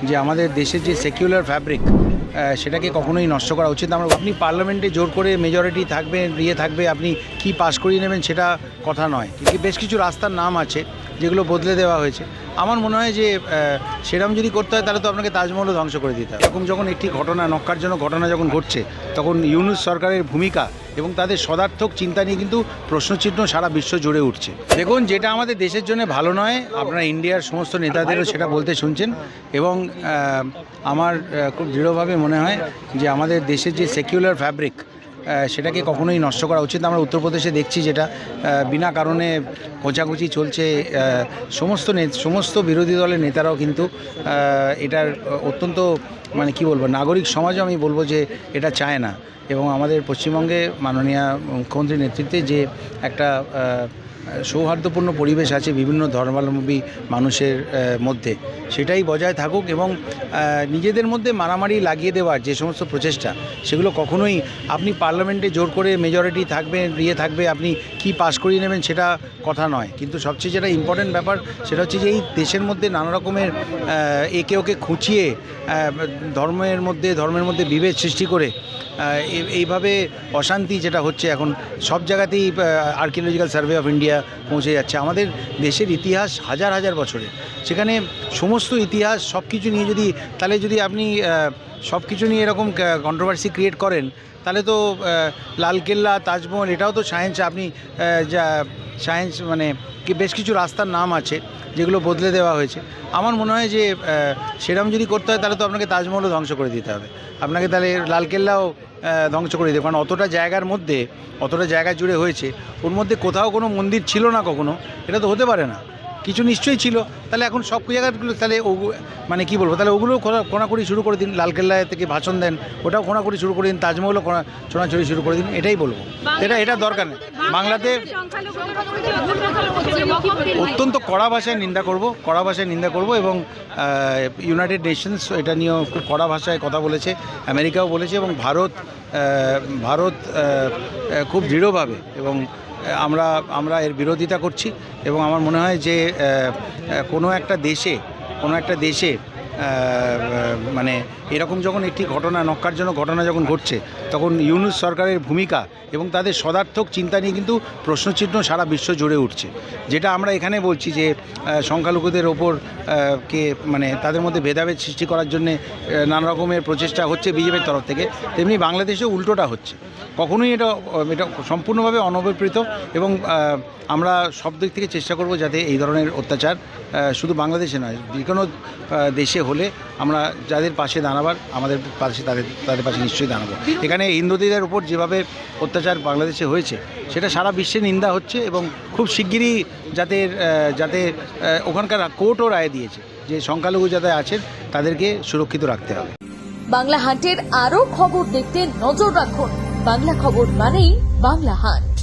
যে আমাদের দেশের যে সেকুলার ফ্যাব্রিক সেটাকে কখনোই নষ্ট করা উচিত। আমরা আপনি পার্লামেন্টে জোর করে মেজরিটি থাকবে থাকবে আপনি কি পাশ করিয়ে নেবেন সেটা কথা নয়, কিন্তু বেশ কিছু রাস্তার নাম আছে যেগুলো বদলে দেওয়া হয়েছে। আমার মনে হয় যে সেরকম যদি করতে হয় তাহলে তো আপনাকে তাজমহলও ধ্বংস করে দিতে হবে। এরকম যখন একটি ঘটনা নক্কারজনক ঘটনা যখন ঘটছে তখন ইউনূস সরকারের ভূমিকা এবং তাদের সদার্থক চিন্তা নিয়ে কিন্তু প্রশ্নচিহ্ন সারা বিশ্ব জুড়ে উঠছে। দেখুন, যেটা আমাদের দেশের জন্য ভালো নয় আপনারা ইন্ডিয়ার সমস্ত নেতাদেরও সেটা বলতে শুনছেন, এবং আমার খুব দৃঢ়ভাবে মনে হয় যে আমাদের দেশের যে সেকুলার ফ্যাব্রিক সেটাকে কখনোই নষ্ট করা উচিত। আমরা উত্তরপ্রদেশে দেখছি যেটা বিনা কারণে খোঁচাখুচি চলছে। সমস্ত বিরোধী দলের নেতারাও কিন্তু এটার অত্যন্ত মানে কি বলবো, নাগরিক সমাজও আমি বলবো যে এটা চায় না। এবং আমাদের পশ্চিমবঙ্গে মাননীয় মুখ্যমন্ত্রীর নেতৃত্বে যে একটা সৌহার্দ্যপূর্ণ পরিবেশ আছে বিভিন্ন ধর্মাবলম্বী মানুষের মধ্যে, সেটাই বজায় থাকুক। এবং নিজেদের মধ্যে মারামারি লাগিয়ে দেওয়ার যে সমস্ত প্রচেষ্টা, সেগুলো কখনোই আপনি পার্লামেন্টে জোর করে মেজরিটি থাকবে আপনি কি পাশ করিয়ে নেবেন সেটা কথা নয়, কিন্তু সবচেয়ে যেটা ইম্পর্টেন্ট ব্যাপার সেটা হচ্ছে যে এই দেশের মধ্যে নানা রকমের একে ওকে খুঁচিয়ে ধর্মের মধ্যে বিভেদ সৃষ্টি করে এইভাবে অশান্তি যেটা হচ্ছে এখন সব জায়গাতেই আর্কিওলজিক্যাল সার্ভে অফ ইন্ডিয়া পৌঁছে যাচ্ছে। আমাদের দেশের ইতিহাস হাজার হাজার বছরের, সেখানে সমস্ত ইতিহাস সব কিছু নিয়ে যদি আপনি সব কিছু নিয়ে এরকম কন্ট্রোভার্সি ক্রিয়েট করেন তাহলে তো লালকেল্লা, তাজমহল এটাও তো সায়েন্স। আপনি সায়েন্স মানে বেশ কিছু রাস্তার নাম আছে যেগুলো বদলে দেওয়া হয়েছে। আমার মনে হয় যে সেরকম যদি করতে হয় তাহলে তো আপনাকে তাজমহলও ধ্বংস করে দিতে হবে, আপনাকে তাহলে লালকেল্লাও ধ্বংস করে দিতে হবে। কারণ অতটা জায়গা জুড়ে হয়েছে, ওর মধ্যে কোথাও কোনো মন্দির ছিল না কখনো, এটা তো হতে পারে না, কিছু নিশ্চয়ই ছিল। তাহলে এখন সব জায়গাগুলো তাহলে মানে কি বলবো, তাহলে ওগুলো খোঁড়াখুঁড়ি শুরু করে দিন। লালকেল্লা থেকে ভাষণ দেন, ওটাও খোঁড়াখুঁড়ি শুরু করে দিন। তাজমহলও ছোঁড়াছুড়ি শুরু করে দিন, এটাই বলবো। এটা দরকার নেই। বাংলাতে অত্যন্ত কড়া ভাষায় নিন্দা করব এবং ইউনাইটেড নেশনস এটা নিয়েও খুব কড়া ভাষায় কথা বলেছে, আমেরিকাও বলেছে, এবং ভারত খুব দৃঢ়ভাবে, এবং আমরা এর বিরোধিতা করছি। এবং আমার মনে হয় যে কোনো একটা দেশে মানে এরকম যখন একটি নক্কারজনক ঘটনা যখন ঘটছে তখন ইউনূস সরকারের ভূমিকা এবং তাদের সদার্থক চিন্তা নিয়ে কিন্তু প্রশ্নচিহ্ন সারা বিশ্ব জুড়ে উঠছে। যেটা আমরা এখানে বলছি যে সংখ্যালঘুদের ওপর মানে তাদের মধ্যে ভেদাভেদ সৃষ্টি করার জন্যে নানা রকমের প্রচেষ্টা হচ্ছে বিজেপির তরফ থেকে, তেমনি বাংলাদেশেও উল্টোটা হচ্ছে। কখনোই এটা সম্পূর্ণভাবে অনভিপ্রেত, এবং আমরা সব দিক থেকে চেষ্টা করব যাতে এই ধরনের অত্যাচার শুধু বাংলাদেশে নয়, যে কোনো দেশে হলে আমরা যাদের পাশে দাঁড়াবার আমাদের পাশে তাদের পাশে নিশ্চয়ই দাঁড়াবো। এখানে হিন্দুদের উপর যেভাবে অত্যাচার বাংলাদেশে হয়েছে সেটা সারা বিশ্বে নিন্দা হচ্ছে, এবং খুব শিগগিরই যাতে ওখানকার কোর্টও রায় দিয়েছে যে সংখ্যালঘু যারা আছেন তাদেরকে সুরক্ষিত রাখতে হবে। বাংলা হান্টের আরও খবর দেখতে নজর রাখুন। বাংলা খবর মানেই বাংলা হান্ট।